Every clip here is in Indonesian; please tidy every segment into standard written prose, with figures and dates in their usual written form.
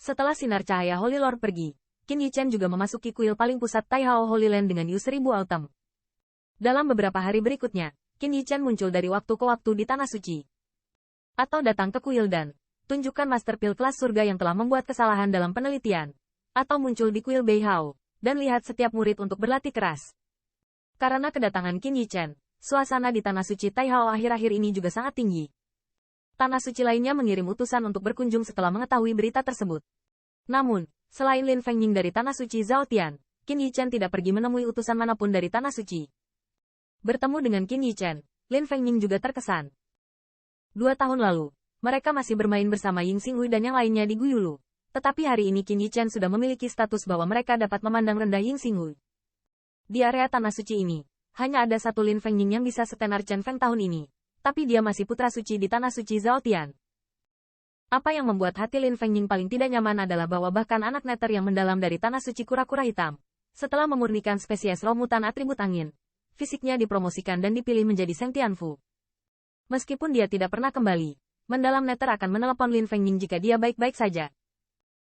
Setelah sinar cahaya Holy Lord pergi, Qin Yichen juga memasuki kuil paling pusat Taihao Holy Land dengan Yu 1000 Autumn. Dalam beberapa hari berikutnya, Qin Yichen muncul dari waktu ke waktu di Tanah Suci. Atau datang ke kuil dan tunjukkan Master Pil kelas surga yang telah membuat kesalahan dalam penelitian. Atau muncul di kuil Beihao, dan lihat setiap murid untuk berlatih keras. Karena kedatangan Qin Yichen, suasana di Tanah Suci Taihao akhir-akhir ini juga sangat tinggi. Tanah Suci lainnya mengirim utusan untuk berkunjung setelah mengetahui berita tersebut. Namun, selain Lin Fengying dari Tanah Suci Zhao Tian, Qin Yichen tidak pergi menemui utusan manapun dari Tanah Suci. Bertemu dengan Qin Yichen, Lin Fengying juga terkesan. 2 tahun lalu, mereka masih bermain bersama Ying Xinghui dan yang lainnya di Guyulu. Tetapi hari ini Qin Yichen sudah memiliki status bahwa mereka dapat memandang rendah Ying Xinghui. Di area Tanah Suci ini, hanya ada satu Lin Fengying yang bisa setenar Chen Feng tahun ini. Tapi dia masih putra suci di Tanah Suci Zhao Tian. Apa yang membuat hati Lin Fengying paling tidak nyaman adalah bahwa bahkan anak neter yang mendalam dari Tanah Suci kura-kura hitam, setelah memurnikan spesies roh mutan atribut angin, fisiknya dipromosikan dan dipilih menjadi Seng Tianfu. Meskipun dia tidak pernah kembali, mendalam neter akan menelepon Lin Fengying jika dia baik-baik saja.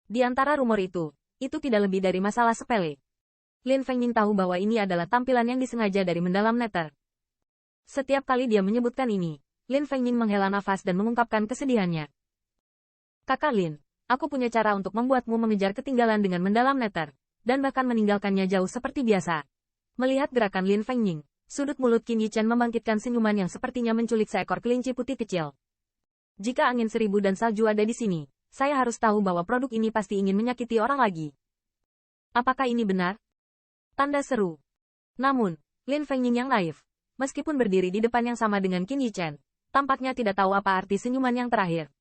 Di antara rumor itu tidak lebih dari masalah sepele. Lin Fengying tahu bahwa ini adalah tampilan yang disengaja dari mendalam neter. Setiap kali dia menyebutkan ini, Lin Fengying menghela nafas dan mengungkapkan kesedihannya. Kakak Lin, aku punya cara untuk membuatmu mengejar ketinggalan dengan mendalam neter, dan bahkan meninggalkannya jauh seperti biasa. Melihat gerakan Lin Fengying, sudut mulut Qin Yichen membangkitkan senyuman yang sepertinya menculik seekor kelinci putih kecil. Jika angin 1000 dan salju ada di sini, saya harus tahu bahwa produk ini pasti ingin menyakiti orang lagi. Apakah ini benar? Tanda seru. Namun, Lin Fengying yang naif, meskipun berdiri di depan yang sama dengan Qin Yichen, tampaknya tidak tahu apa arti senyuman yang terakhir.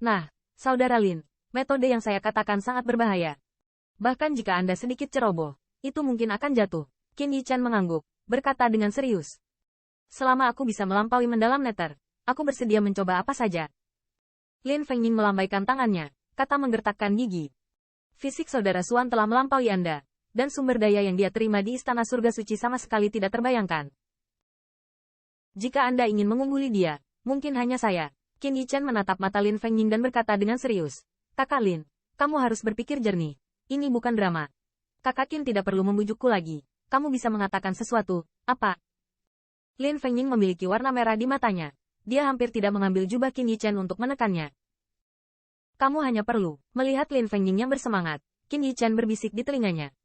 Nah, Saudara Lin, metode yang saya katakan sangat berbahaya. Bahkan jika Anda sedikit ceroboh, itu mungkin akan jatuh. Qin Yichen mengangguk, berkata dengan serius. Selama aku bisa melampaui mendalam neter, aku bersedia mencoba apa saja. Lin Fengying melambaikan tangannya, kata menggertakkan gigi. Fisik Saudara Xuan telah melampaui Anda, dan sumber daya yang dia terima di Istana Surga Suci sama sekali tidak terbayangkan. Jika Anda ingin mengungguli dia, mungkin hanya saya. Qin Yichen menatap mata Lin Fengying dan berkata dengan serius. Kakak Lin, kamu harus berpikir jernih. Ini bukan drama. Kakak Qin tidak perlu membujukku lagi. Kamu bisa mengatakan sesuatu, apa? Lin Fengying memiliki warna merah di matanya. Dia hampir tidak mengambil jubah Qin Yichen untuk menekannya. Kamu hanya perlu melihat Lin Fengying yang bersemangat. Qin Yichen berbisik di telinganya.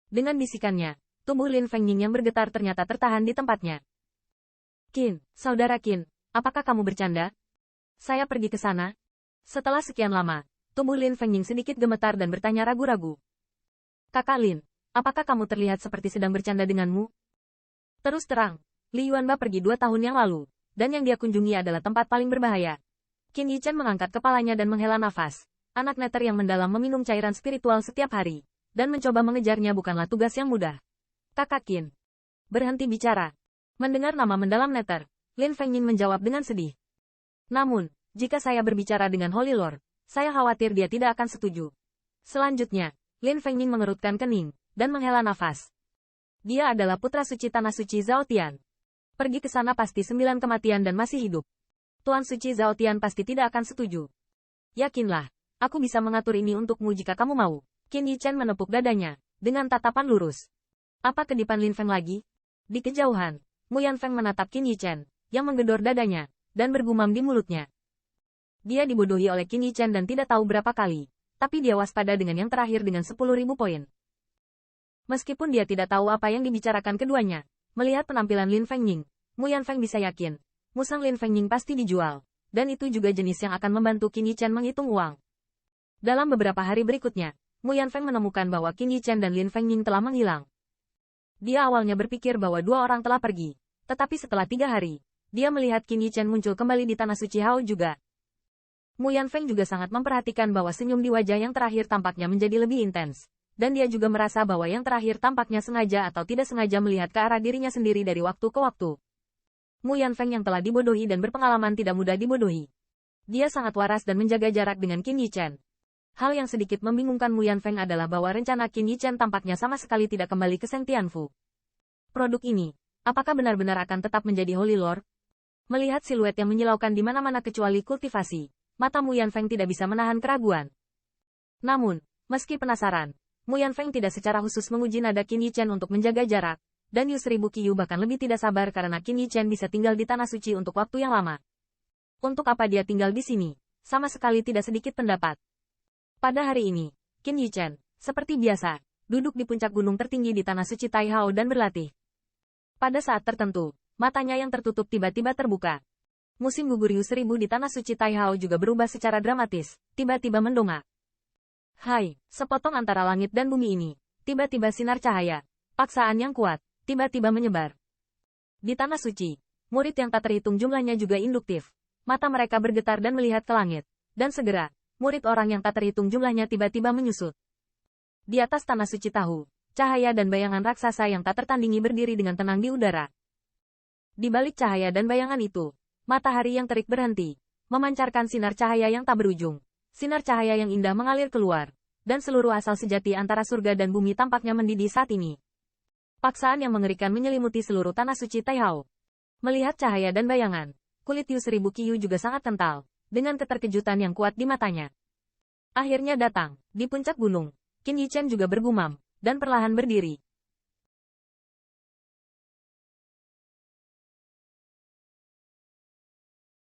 Dengan bisikannya, tubuh Lin Fengying yang bergetar ternyata tertahan di tempatnya. Qin, Saudara Qin, apakah kamu bercanda? Saya pergi ke sana. Setelah sekian lama, tubuh Lin Fengying sedikit gemetar dan bertanya ragu-ragu. Kakak Lin, apakah kamu terlihat seperti sedang bercanda denganmu? Terus terang, Li Yuanba pergi 2 tahun yang lalu, dan yang dia kunjungi adalah tempat paling berbahaya. Qin Yichen mengangkat kepalanya dan menghela nafas. Anak neter yang mendalam meminum cairan spiritual setiap hari, dan mencoba mengejarnya bukanlah tugas yang mudah. Kakak Qin, berhenti bicara. Mendengar nama mendalam neter, Lin Fengying menjawab dengan sedih. Namun, jika saya berbicara dengan Holy Lord, saya khawatir dia tidak akan setuju. Selanjutnya, Lin Fengying mengerutkan kening, dan menghela nafas. Dia adalah putra suci Tanah Suci Zhao Tian. Pergi ke sana pasti 9 kematian dan masih hidup. Tuan Suci Zhao Tian pasti tidak akan setuju. Yakinlah, aku bisa mengatur ini untukmu jika kamu mau. Qin Yichen menepuk dadanya, dengan tatapan lurus. Apa kedipan Lin Feng lagi? Di kejauhan, Mu Yanfeng menatap Qin Yichen, yang menggedor dadanya, dan bergumam di mulutnya. Dia dibodohi oleh Qin Yichen dan tidak tahu berapa kali, tapi dia waspada dengan yang terakhir dengan 10.000 poin. Meskipun dia tidak tahu apa yang dibicarakan keduanya, melihat penampilan Lin Fengying, Mu Yanfeng bisa yakin, musang Lin Fengying pasti dijual, dan itu juga jenis yang akan membantu Qin Yichen menghitung uang. Dalam beberapa hari berikutnya, Mu Yanfeng menemukan bahwa Qin Yichen dan Lin Fengying telah menghilang. Dia awalnya berpikir bahwa 2 orang telah pergi, tetapi setelah 3 hari, dia melihat Qin Yichen muncul kembali di Tanah Suci Hao juga. Mu Yanfeng juga sangat memperhatikan bahwa senyum di wajah yang terakhir tampaknya menjadi lebih intens, dan dia juga merasa bahwa yang terakhir tampaknya sengaja atau tidak sengaja melihat ke arah dirinya sendiri dari waktu ke waktu. Mu Yanfeng yang telah dibodohi dan berpengalaman tidak mudah dibodohi. Dia sangat waras dan menjaga jarak dengan Qin Yichen. Hal yang sedikit membingungkan Mu Yanfeng adalah bahwa rencana Qin Yichen tampaknya sama sekali tidak kembali ke Seng Tianfu. Produk ini, apakah benar-benar akan tetap menjadi Holy Lord? Melihat siluet yang menyilaukan di mana-mana kecuali kultivasi, mata Mu Yanfeng tidak bisa menahan keraguan. Namun, meski penasaran, Mu Yanfeng tidak secara khusus menguji nada Qin Yichen untuk menjaga jarak, dan Yu Seribu Qiyu bahkan lebih tidak sabar karena Qin Yichen bisa tinggal di Tanah Suci untuk waktu yang lama. Untuk apa dia tinggal di sini? Sama sekali tidak sedikit pendapat. Pada hari ini, Qin Yichen, seperti biasa, duduk di puncak gunung tertinggi di Tanah Suci Taihao dan berlatih. Pada saat tertentu, matanya yang tertutup tiba-tiba terbuka. Musim gugur Yu Seribu di Tanah Suci Taihao juga berubah secara dramatis, tiba-tiba mendongak. Hai, sepotong antara langit dan bumi ini, tiba-tiba sinar cahaya, paksaan yang kuat, tiba-tiba menyebar. Di Tanah Suci, murid yang tak terhitung jumlahnya juga induktif. Mata mereka bergetar dan melihat ke langit. Dan segera, murid orang yang tak terhitung jumlahnya tiba-tiba menyusut. Di atas Tanah Suci Tahu, cahaya dan bayangan raksasa yang tak tertandingi berdiri dengan tenang di udara. Di balik cahaya dan bayangan itu, matahari yang terik berhenti, memancarkan sinar cahaya yang tak berujung. Sinar cahaya yang indah mengalir keluar, dan seluruh asal sejati antara surga dan bumi tampaknya mendidih saat ini. Paksaan yang mengerikan menyelimuti seluruh Tanah Suci Taihao. Melihat cahaya dan bayangan, kulit Yu Seribu Qiyu juga sangat kental, dengan keterkejutan yang kuat di matanya. Akhirnya datang, di puncak gunung, Qin Yichen juga bergumam, dan perlahan berdiri.